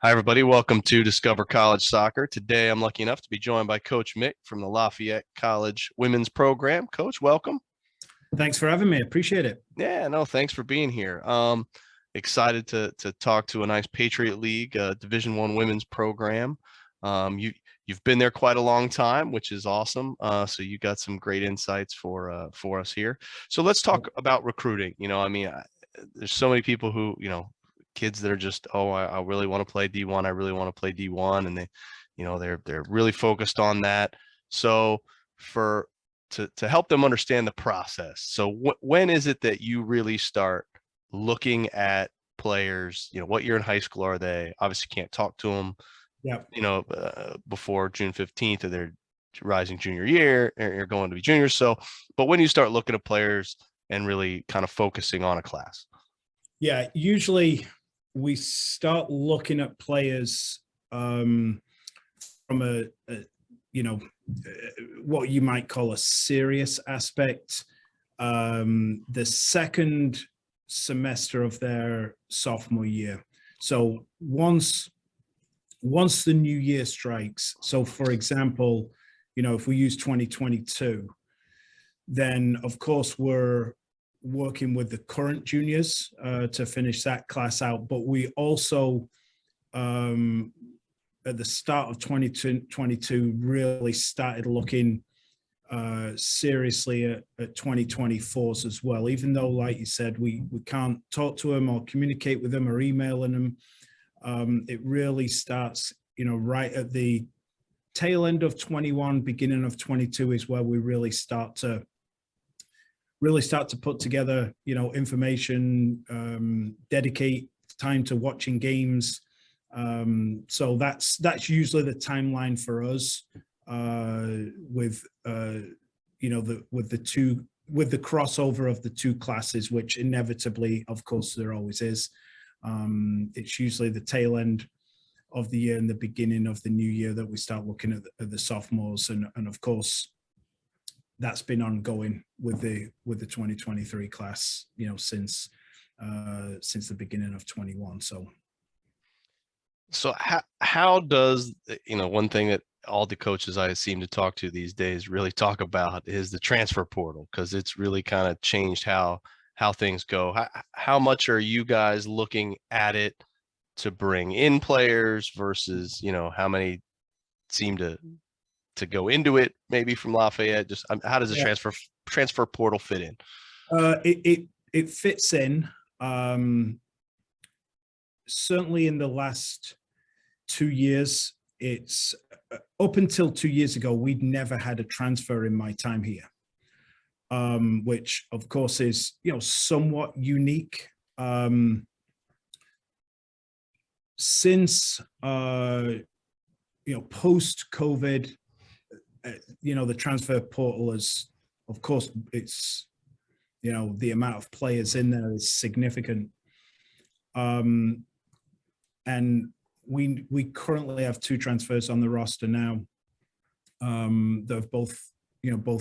Hi, everybody. Welcome to Discover College Soccer. Today, I'm lucky enough to be joined by Coach Mick from the Lafayette College Women's Program. Coach, welcome. Thanks for having me. Appreciate it. Yeah, no, thanks for being here. Excited to talk to a nice Patriot League Division I women's program. You've been there quite a long time, which is awesome. So you got some great insights for us here. So let's talk about recruiting. There's so many people who kids that are just, I really want to play D1. I really want to play D1, and they're really focused on that. So to help them understand the process. So when is it that you really start looking at players? What year in high school are they? Obviously can't talk to them, before June 15th of their rising junior year, or you're going to be juniors. So, but when you start looking at players and really kind of focusing on a class? Yeah, usually we start looking at players from what you might call a serious aspect the second semester of their sophomore year. So once the new year strikes, so for example, if we use 2022, then of course we're working with the current juniors to finish that class out, but we also at the start of 2022 really started looking seriously at 2024s as well, even though, like you said, we can't talk to them or communicate with them or emailing them. It really starts right at the tail end of 21, beginning of 22 is where we really start to put together information, dedicate time to watching games. So that's usually the timeline for us with the crossover of the two classes, which inevitably, of course, there always is. It's usually the tail end of the year and the beginning of the new year that we start looking at the sophomores, and of course that's been ongoing with the 2023 class, since the beginning of 21. So how does, one thing that all the coaches I seem to talk to these days really talk about is the transfer portal, because it's really kind of changed how things go. How much are you guys looking at it to bring in players versus, how many seem to go into it maybe from Lafayette? Just how does the transfer portal fit in? It fits in. Certainly in the last 2 years, it's up until 2 years ago, we'd never had a transfer in my time here, which of course is, somewhat unique. Since, post-COVID, the transfer portal is, of course, it's, the amount of players in there is significant. And we currently have 2 transfers on the roster now that have both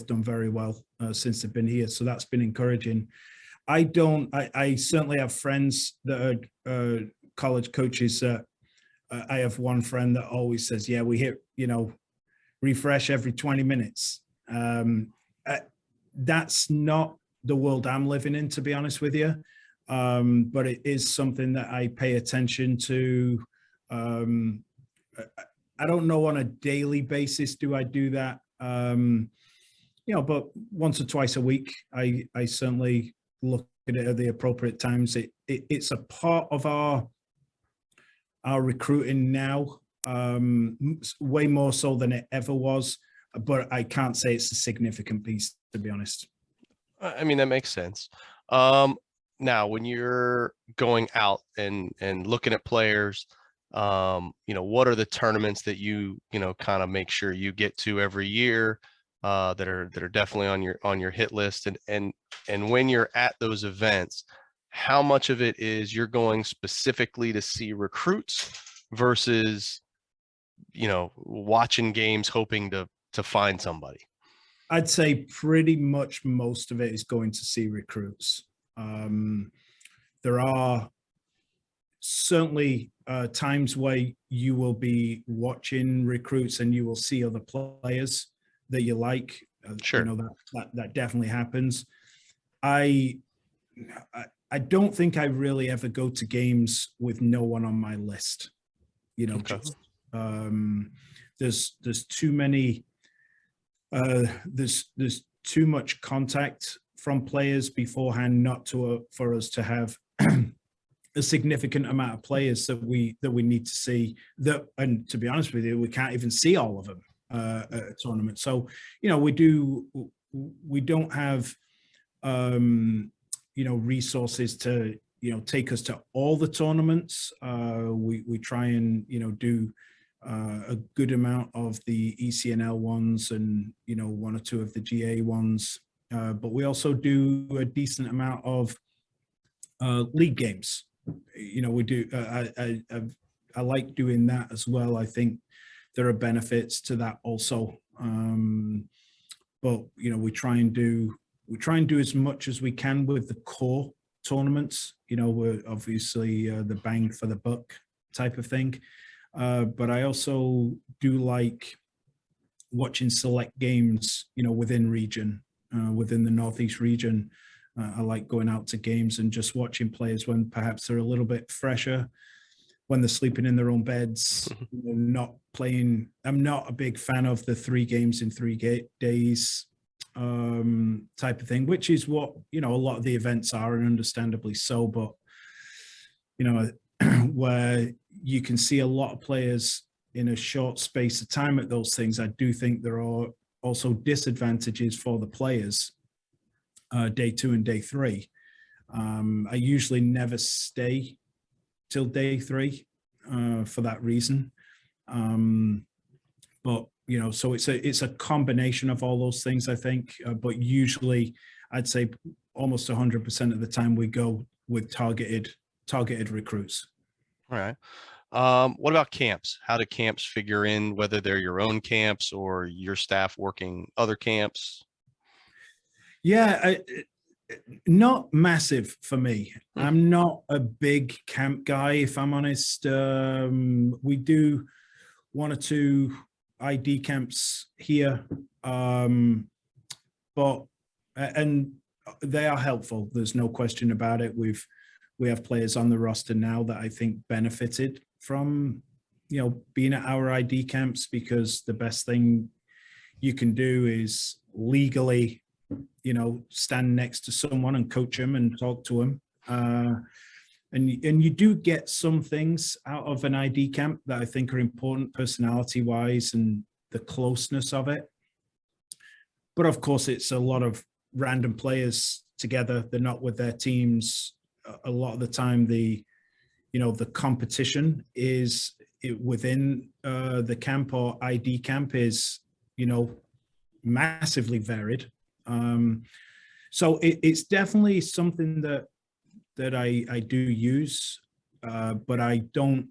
done very well since they've been here. So that's been encouraging. I certainly have friends that are college coaches. I have one friend that always says, yeah, we hit, refresh every 20 minutes. That's not the world I'm living in, to be honest with you. But it is something that I pay attention to. I don't know on a daily basis do I do that, but once or twice a week, I certainly look at it at the appropriate times. It's a part of our recruiting now, way more so than it ever was, but I can't say it's a significant piece, to be honest. I mean, that makes sense. Now, when you're going out and looking at players, what are the tournaments that you kind of make sure you get to every year that are definitely on your hit list, and when you're at those events, how much of it is you're going specifically to see recruits versus watching games hoping to find somebody? I'd say pretty much most of it is going to see recruits. There are certainly times where you will be watching recruits and you will see other players that you like. Sure. You know, that definitely happens. I don't think I really ever go to games with no one on my list. You know, Okay. just there's too many. There's too much contact from players beforehand not to for us to have a significant amount of players that we need to see. That, and to be honest with you, we can't even see all of them at a tournament. So, you know, we don't have you know, resources to, you know, take us to all the tournaments. We try and, you know, do a good amount of the ECNL ones and, you know, one or two of the GA ones. But we also do a decent amount of league games. You know, we do. I like doing that as well. I think there are benefits to that also. But you know, we try and do as much as we can with the core tournaments. You know, we're obviously the bang for the buck type of thing. But I also do like watching select games, you know, within region, within the Northeast region. I like going out to games and just watching players when perhaps they're a little bit fresher, when they're sleeping in their own beds, you know, not playing. I'm not a big fan of the 3 games in 3 days type of thing, which is what, you know, a lot of the events are, and understandably so. But, you know, where you can see a lot of players in a short space of time at those things, I do think there are also disadvantages for the players. Day 2 and day 3. I usually never stay till day 3 for that reason. But you know, so it's a combination of all those things, I think. But usually, I'd say almost 100% of the time we go with targeted recruits. All right. What about camps? How do camps figure in, whether they're your own camps or your staff working other camps? Yeah, not massive for me. I'm not a big camp guy, if I'm honest. We do 1 or 2 ID camps here, but and they are helpful. There's no question about it. We have players on the roster now that I think benefited from, you know, being at our ID camps, because the best thing you can do is legally, you know, stand next to someone and coach them and talk to them. And you do get some things out of an ID camp that I think are important personality wise and the closeness of it. But of course, it's a lot of random players together. They're not with their teams. A lot of the time, the competition is within the camp or ID camp is, you know, massively varied. So it's definitely something that I do use, but I don't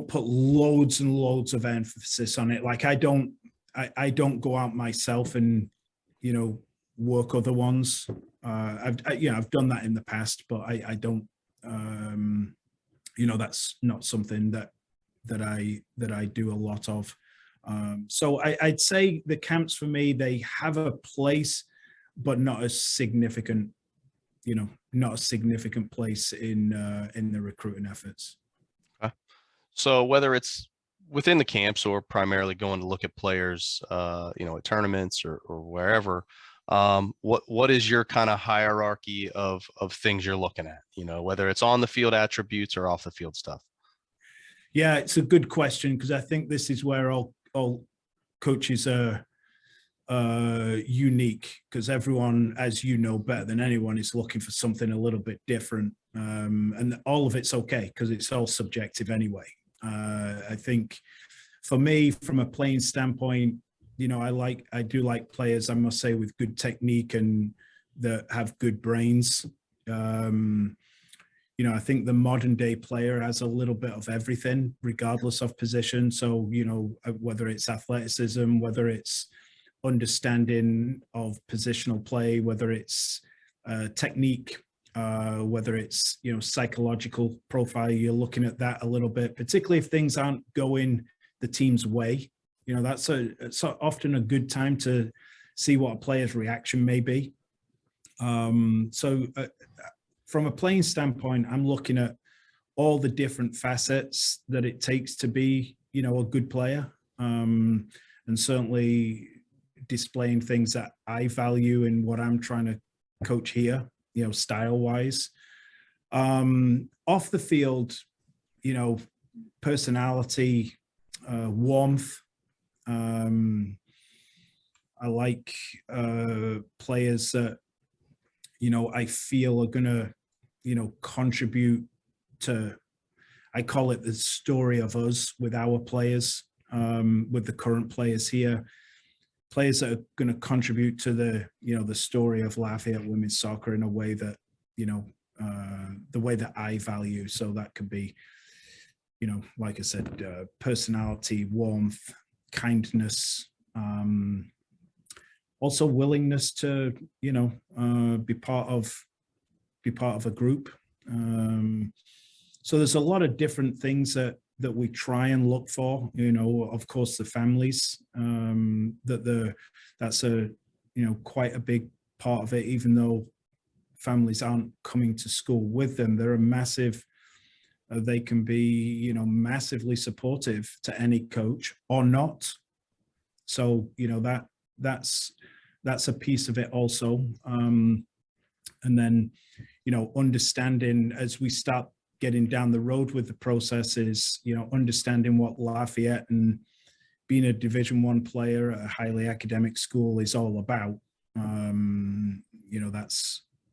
put loads and loads of emphasis on it. Like I don't go out myself and, you know, work other ones. I've done that in the past, but I don't. You know, that's not something that I do a lot of. So I'd say the camps for me, they have a place, but not a significant, you know, not a significant place in the recruiting efforts. Okay. So whether it's within the camps or primarily going to look at players, you know, at tournaments or wherever, what is your kind of hierarchy of things you're looking at? You know, whether it's on the field attributes or off the field stuff. Yeah, it's a good question, because I think this is where all coaches are unique, because everyone, as you know better than anyone, is looking for something a little bit different, and all of it's okay because it's all subjective anyway. I think for me, from a playing standpoint, you know, I do like players, I must say, with good technique and that have good brains. You know, I think the modern day player has a little bit of everything, regardless of position. So, you know, whether it's athleticism, whether it's understanding of positional play, whether it's technique, whether it's, psychological profile, you're looking at that a little bit, particularly if things aren't going the team's way. That's often a good time to see what a player's reaction may be. So from a playing standpoint, I'm looking at all the different facets that it takes to be, a good player, and certainly displaying things that I value in what I'm trying to coach here, style wise. Off the field, personality, warmth. I like players that, I feel are going to, contribute to, I call it the story of us with our players, with the current players here, players that are going to contribute to the, the story of Lafayette women's soccer in a way that, the way that I value. So that could be, like I said, personality, warmth, kindness, also willingness to, be part of a group. So there's a lot of different things that we try and look for, of course, the families, that's a, quite a big part of it, even though families aren't coming to school with them. They're a massive, they can be, massively supportive to any coach or not. So, that's a piece of it also. And then, understanding as we start getting down the road with the processes, understanding what Lafayette and being a Division I player at a highly academic school is all about.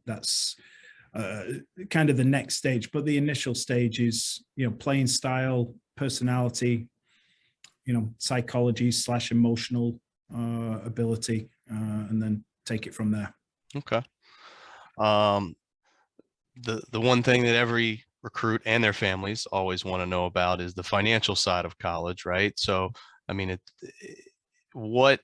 That's kind of the next stage, but the initial stage is, playing style, personality, psychology / emotional ability, and then take it from there. Okay. The one thing that every recruit and their families always want to know about is the financial side of college, right? So, I mean, what,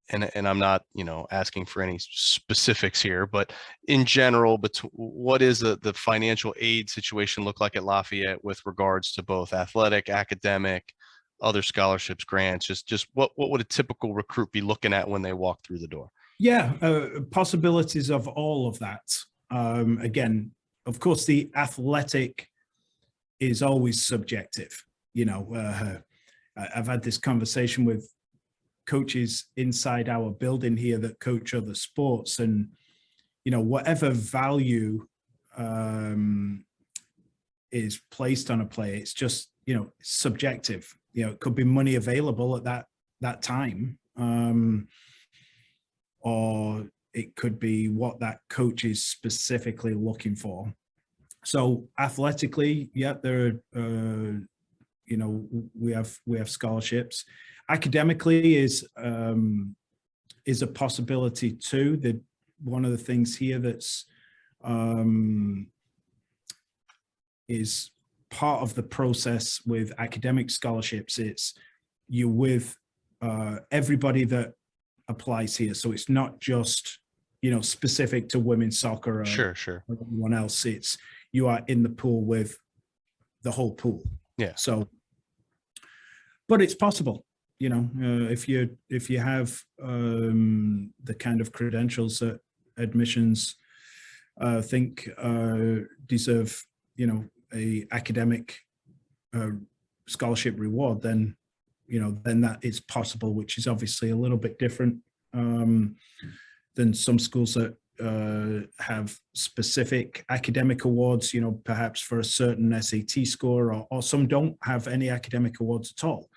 and I'm not, asking for any specifics here, but in general, but what is the financial aid situation look like at Lafayette with regards to both athletic, academic, other scholarships, grants? Just what would a typical recruit be looking at when they walk through the door? Yeah, possibilities of all of that. Again, of course, the athletic is always subjective. I've had this conversation with coaches inside our building here that coach other sports, and whatever value is placed on a player, it's just subjective. It could be money available at that time, or it could be what that coach is specifically looking for. So athletically, yeah, there are, we have scholarships. Academically is a possibility too. That one of the things here that's is part of the process with academic scholarships. It's you with everybody that applies here. So it's not just, specific to women's soccer or Sure. everyone else. It's you are in the pool with the whole pool. Yeah. So, but it's possible, if you have the kind of credentials that admissions think deserve, a academic scholarship reward, then that is possible, which is obviously a little bit different than some schools that have specific academic awards, perhaps for a certain SAT score, or some don't have any academic awards at all.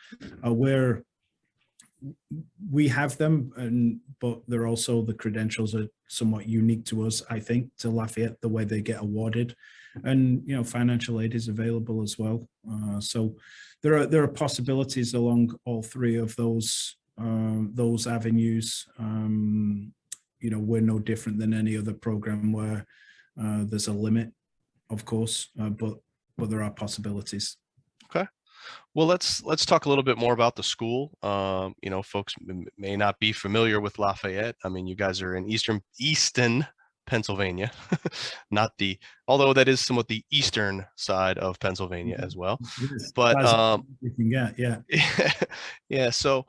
We have them, but they're also, the credentials are somewhat unique to us, I think, to Lafayette, the way they get awarded. And, financial aid is available as well. So there are possibilities along all three of those avenues. We're no different than any other program where there's a limit, of course, but there are possibilities. Okay. Well, let's talk a little bit more about the school. Folks may not be familiar with Lafayette. I mean, you guys are in Easton, Pennsylvania, not the, although that is somewhat the eastern side of Pennsylvania as well. Yes, But that's we can get, yeah. yeah, so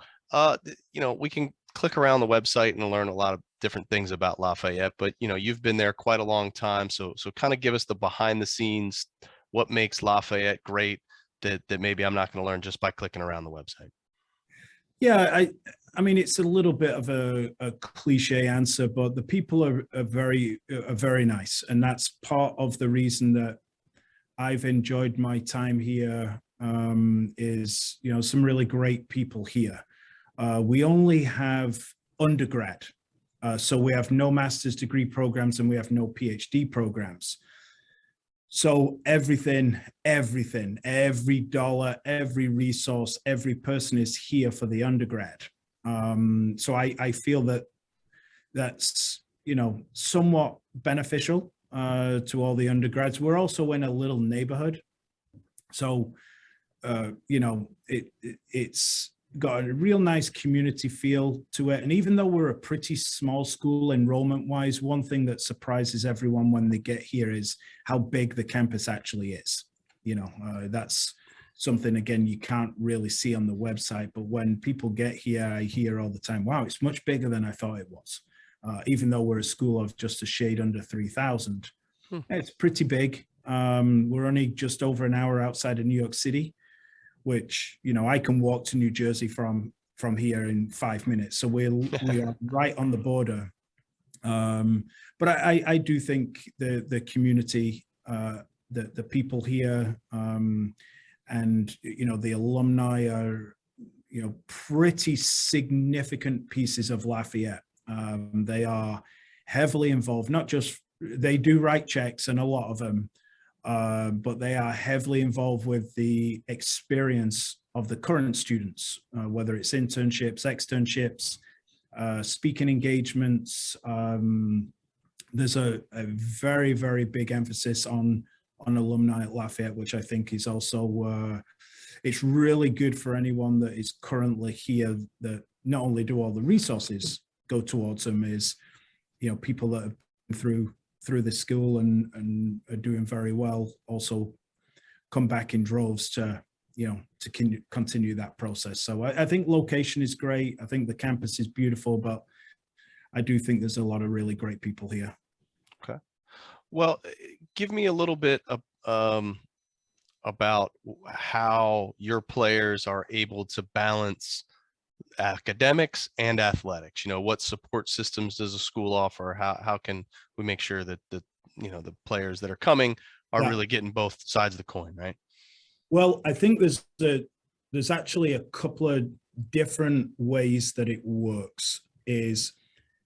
we can click around the website and learn a lot of different things about Lafayette, but you've been there quite a long time, so kind of give us the behind the scenes, what makes Lafayette great that maybe I'm not going to learn just by clicking around the website. Yeah, I mean, it's a little bit of a cliche answer, but the people are very nice, and that's part of the reason that I've enjoyed my time here. Is some really great people here. We only have undergrad, so we have no master's degree programs and we have no PhD programs. So everything, every dollar, every resource, every person is here for the undergrad. So I feel that that's, somewhat beneficial to all the undergrads. We're also in a little neighborhood. So, it's got a real nice community feel to it. And even though we're a pretty small school enrollment wise, one thing that surprises everyone when they get here is how big the campus actually is. That's something, again, you can't really see on the website, but when people get here, I hear all the time, wow, it's much bigger than I thought it was. Even though we're a school of just a shade under 3,000, it's pretty big. We're only just over an hour outside of New York City, which, I can walk to New Jersey from here in 5 minutes. So we are right on the border. But I do think the community, the people here, and, the alumni are, pretty significant pieces of Lafayette. They are heavily involved, not just, they do write checks, and a lot of them, but they are heavily involved with the experience of the current students, whether it's internships, externships, speaking engagements. There's a very, very big emphasis on alumni at Lafayette, which I think is also, it's really good for anyone that is currently here, that not only do all the resources go towards them, is, people that have been through the school and are doing very well also come back in droves to continue that process. So I think location is great. I think the campus is beautiful, but I do think there's a lot of really great people here. Okay. Well, give me a little bit of, about how your players are able to balance academics and athletics. What support systems does a school offer? How can we make sure that the players that are coming are really getting both sides of the coin, right? Well, I think there's actually a couple of different ways that it works. Is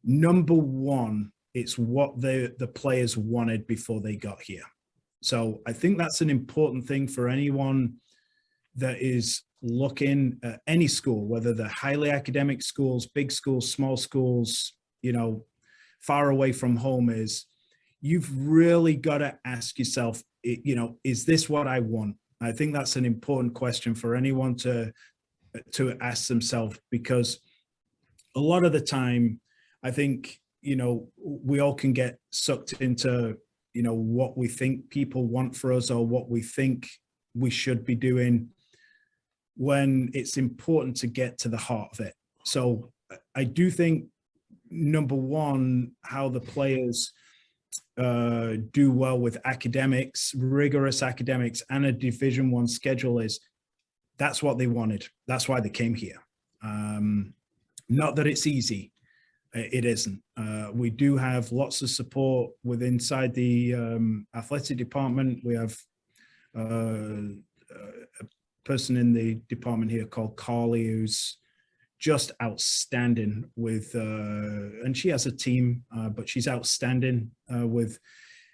number one, it's what the players wanted before they got here. So I think that's an important thing for anyone that is looking at any school, whether they're highly academic schools, big schools, small schools, far away from home, is you've really got to ask yourself, is this what I want? I think that's an important question for anyone to ask themselves, because a lot of the time, I think, we all can get sucked into, what we think people want for us or what we think we should be doing, when it's important to get to the heart of it. So I do think, number one, how the players do well with academics, rigorous academics, and a Division I schedule is that's what they wanted. That's why they came here. Not that it's easy. It isn't. We do have lots of support inside the athletic department. We have a person in the department here called Carly, who's just outstanding with, and she has a team, but she's outstanding with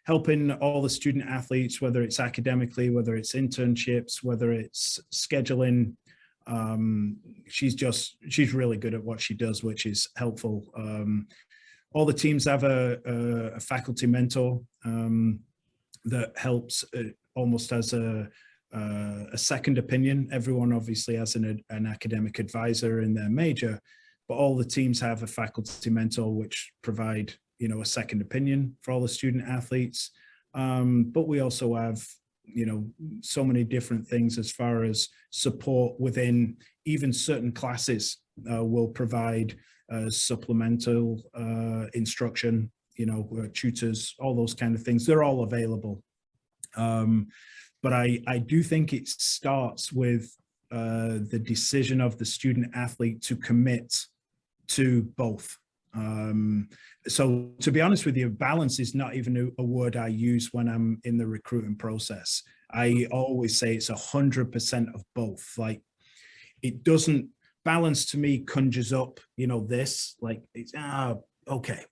helping all the student athletes, whether it's academically, whether it's internships, whether it's scheduling. She's really good at what she does, which is helpful. All the teams have a faculty mentor that helps almost as a second opinion. Everyone obviously has an academic advisor in their major, but all the teams have a faculty mentor which provide a second opinion for all the student athletes. But we also have, so many different things as far as support within even certain classes. Will provide supplemental instruction, tutors, all those kind of things. They're all available. But I do think it starts with the decision of the student athlete to commit to both. So to be honest with you, balance is not even a word I use when I'm in the recruiting process. I always say it's 100% of both. Like, it doesn't, balance to me conjures up, this, like, it's, okay.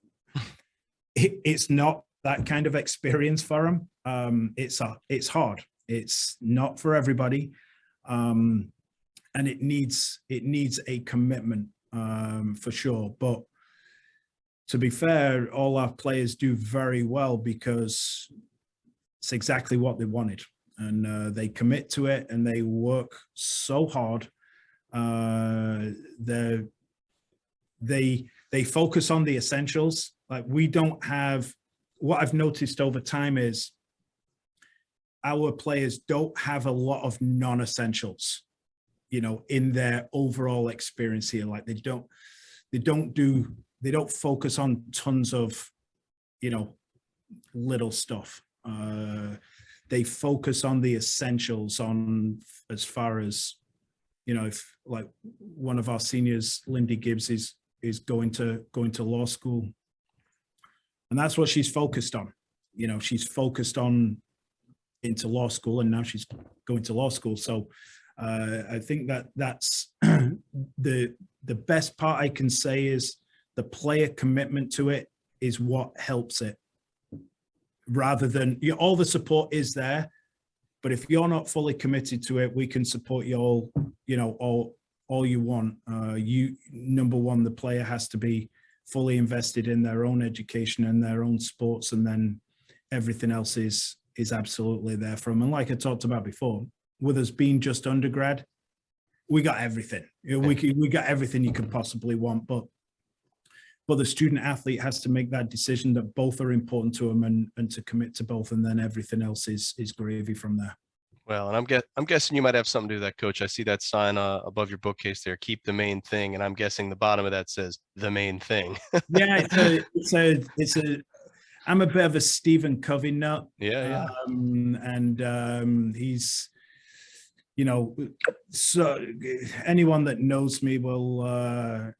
It's not that kind of experience for them. It's hard. It's not for everybody. And it needs a commitment, for sure. But to be fair, all our players do very well because it's exactly what they wanted, and they commit to it and they work so hard. They focus on the essentials. Like, we don't have, what I've noticed over time is our players don't have a lot of non-essentials, in their overall experience here. Like, they don't focus on tons of, little stuff. They focus on the essentials, on as far as, if, like, one of our seniors, Lindy Gibbs, is going to law school, and that's what she's focused on. She's focused on into law school, and now she's going to law school. So I think that's the best part I can say is the player commitment to it is what helps it, rather than, all the support is there, but if you're not fully committed to it, we can support you all you want. Number one, the player has to be fully invested in their own education and their own sports, and then everything else is absolutely there for them. And like I talked about before, with us being just undergrad, we got everything. We got everything you could possibly want, but the student athlete has to make that decision that both are important to them, and to commit to both, and then everything else is gravy from there. Well, and I'm guessing you might have something to do with that, Coach. I see that sign above your bookcase there, keep the main thing, and I'm guessing the bottom of that says the main thing. Yeah, it's a I'm a bit of a Stephen Covey nut. Yeah. And he's, so anyone that knows me will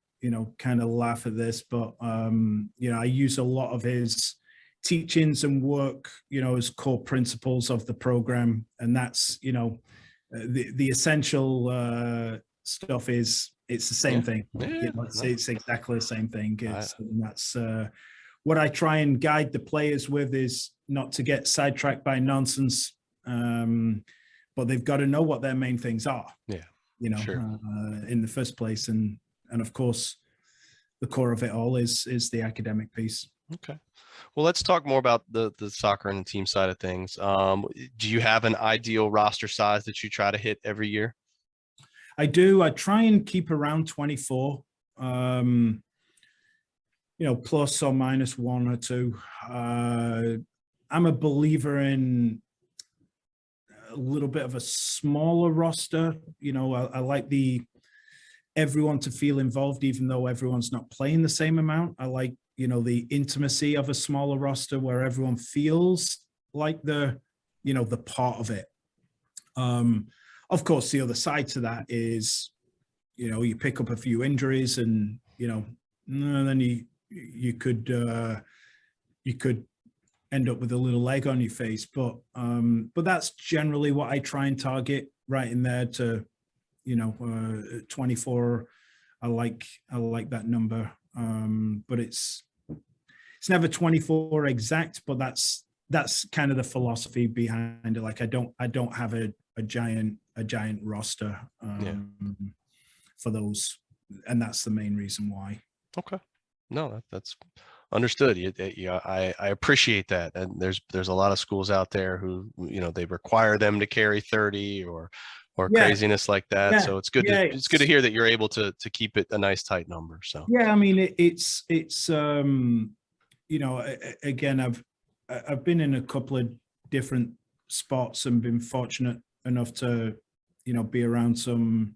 kind of laugh at this, but I use a lot of his teachings and work, as core principles of the program. And that's, the essential stuff it's the same thing. It's exactly the same thing. And that's what I try and guide the players with, is not to get sidetracked by nonsense, but they've got to know what their main things are. In the first place, and of course, the core of it all is the academic piece. Okay. Well, let's talk more about the soccer and the team side of things. Do you have an ideal roster size that you try to hit every year? I do. I try and keep around 24, plus or minus one or two. I'm a believer in a little bit of a smaller roster. I like everyone to feel involved, even though everyone's not playing the same amount. I like, the intimacy of a smaller roster where everyone feels like the part of it. Of course, the other side to that is, you pick up a few injuries, and, then you could end up with a little leg on your face. But that's generally what I try and target, right in there to, 24. I like that number. But it's never 24 exact, but that's kind of the philosophy behind it. Like, I don't have a giant roster for those, and that's the main reason why. Okay. No, that's understood. I appreciate that. And there's a lot of schools out there who, they require them to carry 30 or craziness like that. Yeah. So it's good to hear that you're able to keep it a nice tight number. So yeah, I mean, it's again, I've been in a couple of different spots and been fortunate enough to, be around some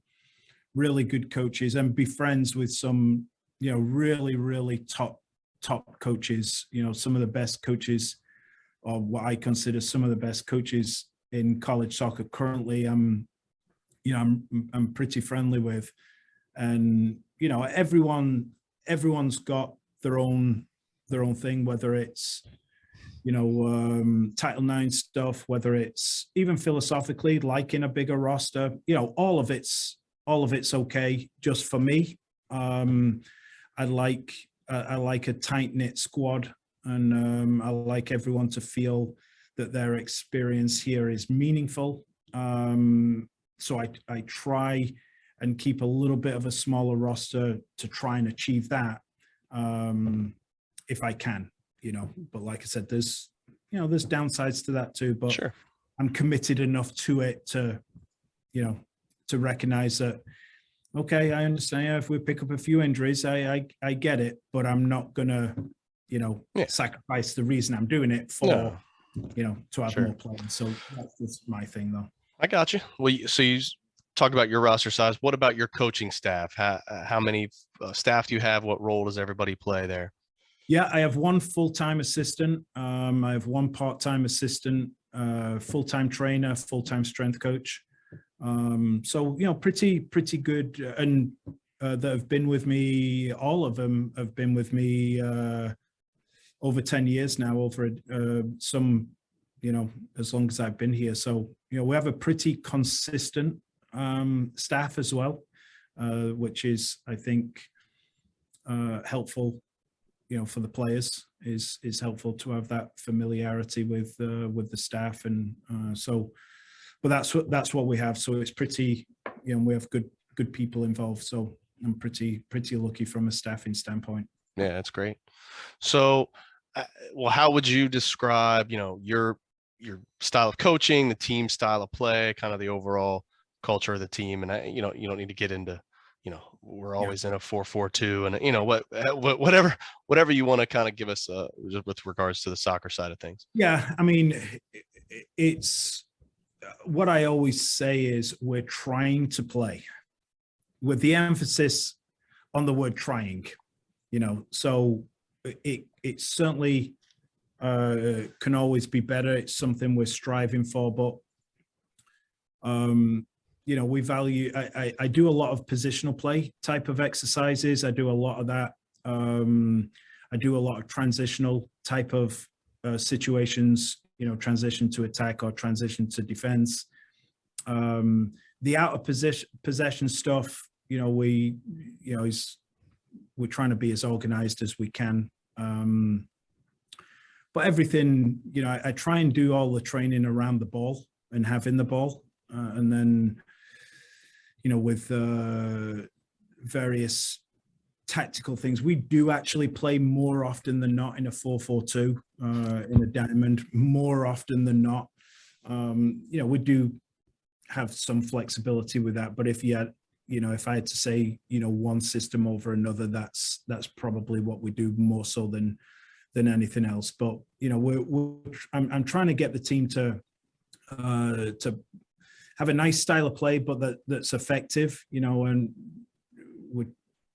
really good coaches and be friends with some, really, really top coaches, some of the best coaches, or what I consider some of the best coaches in college soccer currently. I'm pretty friendly with, and, everyone's got their own thing, whether it's, Title IX stuff, whether it's even philosophically liking a bigger roster, all of it's okay. Just for me, I like a tight knit squad, and I like everyone to feel that their experience here is meaningful. So I try and keep a little bit of a smaller roster to try and achieve that, if I can. But like I said, there's downsides to that too, but Sure. I'm committed enough to it to recognize that, okay, I understand if we pick up a few injuries, I get it, but I'm not gonna, sacrifice the reason I'm doing it for, to have more players. So that's just my thing though. I got you. Well, so you talk about your roster size. What about your coaching staff? How many staff do you have? What role does everybody play there? Yeah, I have one full-time assistant. I have one part-time assistant, full-time trainer, full-time strength coach. So, pretty good. And that have been with me, all of them have been with me over 10 years now, over some, as long as I've been here. So, we have a pretty consistent staff as well, which is, I think, helpful. For the players is helpful to have that familiarity with the staff, and but that's what we have. So it's pretty, we have good people involved. So I'm pretty lucky from a staffing standpoint. Yeah, that's great. So, well, how would you describe, your style of coaching, the team style of play, kind of the overall culture of the team? And you don't need to get into, we're always in a 4-4-2, and whatever you want to kind of give us with regards to the soccer side of things. Yeah, I mean, it's what I always say is we're trying to play, with the emphasis on the word trying. So it certainly can always be better. It's something we're striving for, but we value, I do a lot of positional play type of exercises. I do a lot of that. I do a lot of transitional type of situations, transition to attack or transition to defense. The out of possession stuff, we're trying to be as organized as we can. But everything, I try and do all the training around the ball and having the ball. And then, with various tactical things, we do actually play more often than not in a 4-4-2, in a diamond, more often than not. We do have some flexibility with that, but if I had to say, one system over another, that's probably what we do more so than anything else. But, I'm trying to get the team to have a nice style of play, but that's effective, and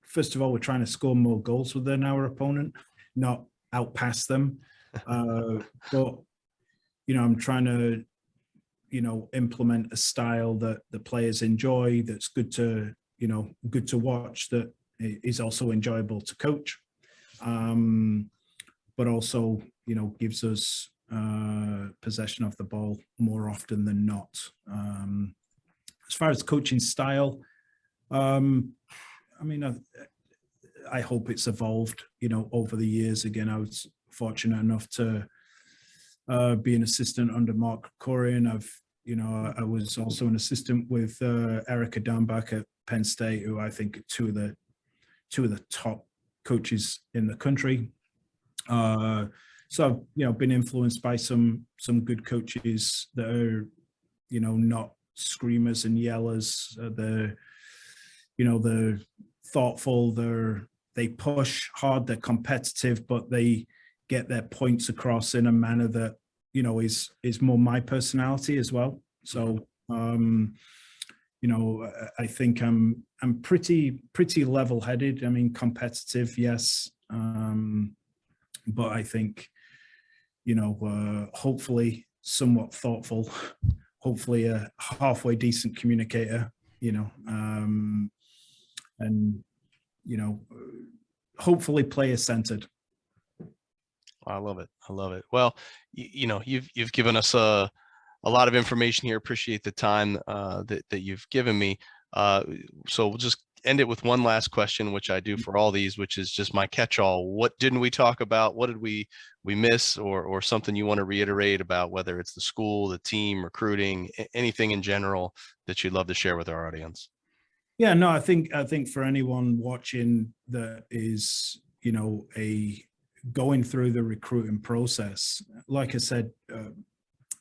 first of all, we're trying to score more goals than our opponent, not outpass them. But, I'm trying to, implement a style that the players enjoy, that's good to watch, that is also enjoyable to coach. But also, gives us possession of the ball more often than not. As far as coaching style, I hope it's evolved, over the years. Again, I was fortunate enough to be an assistant under Mark Corian. I was also an assistant with Erica Darnbach at Penn State, who I think are two of the top coaches in the country. So I've been influenced by some good coaches that are, not screamers and yellers. They're thoughtful. They push hard. They're competitive, but they get their points across in a manner that, you know, is more my personality as well. So, you know, I think I'm pretty level-headed. I mean, competitive, yes, but I think, you know, hopefully somewhat thoughtful, hopefully a halfway decent communicator, you know, and, you know, hopefully player-centered. I love it. I love it. Well, you know, you've given us a lot of information here. Appreciate the time that you've given me. So we'll just end it with one last question, which I do for all these, which is just my catch-all. What didn't we talk about? What did we miss, or something you want to reiterate about, whether it's the school, the team, recruiting, anything in general that you'd love to share with our audience? Yeah, no, I think for anyone watching that is, you know, going through the recruiting process, like I said,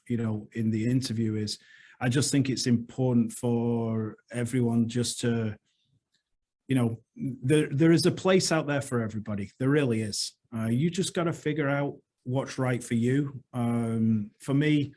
you know, in the interview, is I just think it's important for everyone just to, you know, there is a place out there for everybody. There really is. You just got to figure out what's right for you. For me,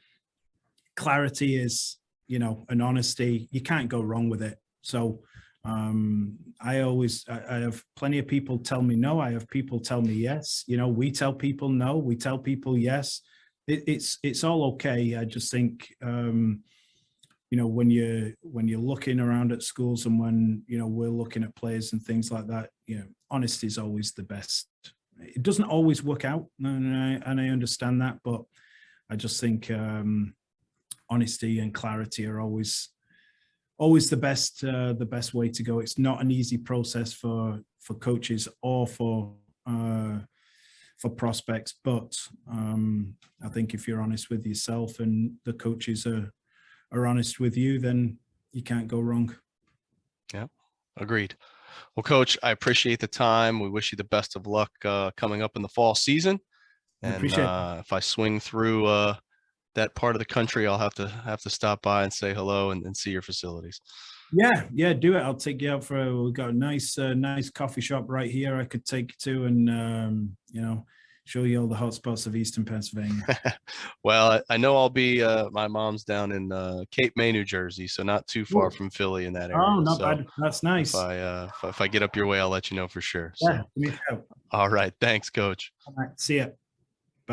clarity is, you know, and honesty. You can't go wrong with it. So I have plenty of people tell me no. I have people tell me yes. You know, we tell people no. We tell people yes. It's all okay. I just think, you know, when you're looking around at schools, and when, you know, we're looking at players and things like that, you know, honesty is always the best. It doesn't always work out, and I understand that, but I just think honesty and clarity are always the best way to go. It's not an easy process for coaches or for prospects, but I think if you're honest with yourself and the coaches are honest with you, then you can't go wrong. Yeah, agreed. Well, Coach, I appreciate the time. We wish you the best of luck coming up in the fall season. I And appreciate it. if I swing through that part of the country, I'll have to stop by and say hello and see your facilities. Yeah, do it. I'll take you out for. We've got a nice coffee shop right here I could take you to, and you know, show you all the hot spots of Eastern Pennsylvania. Well, I know I'll be. My mom's down in Cape May, New Jersey, so not too far Cool. from Philly in that area. Oh, not So bad. That's nice. if I get up your way, I'll let you know for sure. Yeah, So, give me a shout. all right, thanks, Coach. All right, see ya.